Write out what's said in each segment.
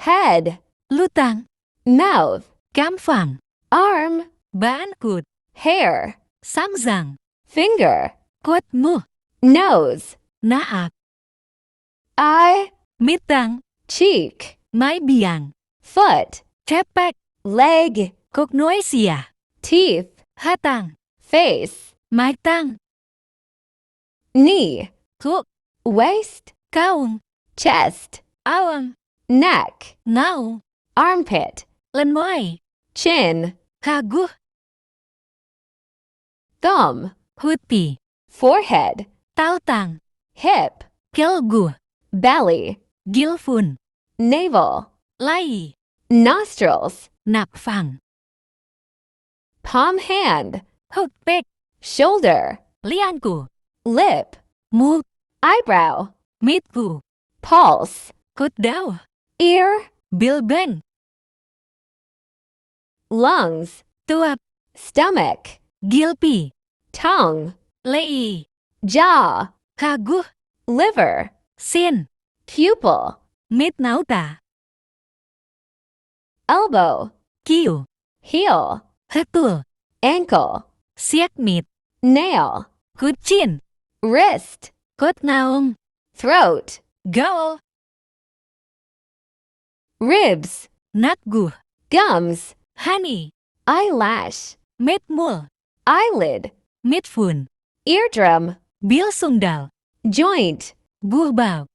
head, lutang, mouth, cám phẳng, arm, bán cụt, hair, Samzang, finger, cốt mu, nose, naak, eye, mitang, cheek, mái biang, foot, tepak, leg, cột nối xìa, teeth, hatang, face, mái tang, knee, thuốc, waist, kaung, chest, awang, neck, nau, armpit, lên môi, chin, hagu, thumb, hupi, forehead, tao tang, hip, kelgu, belly, gilfun, navel, lai, nostrils, nạp phẳng, palm hand, hụt bếch, shoulder, liang cụ, lip, mu, eyebrow, Mitkhu, pulse, cốt đau, ear, bilben, lungs, tuap, stomach, gilpi, tongue, lei, jaw, hagu, liver, sen, pupil, mít náo tả, elbow, kiu, heel, hatul, ankle, siếc mịt, nail, cút chiên, wrist, cốt naong, throat, gao, ribs, nát gu, gums, honey, eyelash, mết mùa, eyelid, Mitvun, eardrum, bil sungdal, joint, bua bào,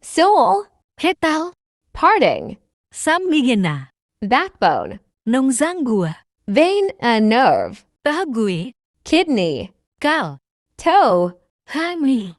sole, hết tao, parting, samigena, backbone, nông giang gùa, vein and nerve, ta gùi, kidney, cao, toe. hai mi.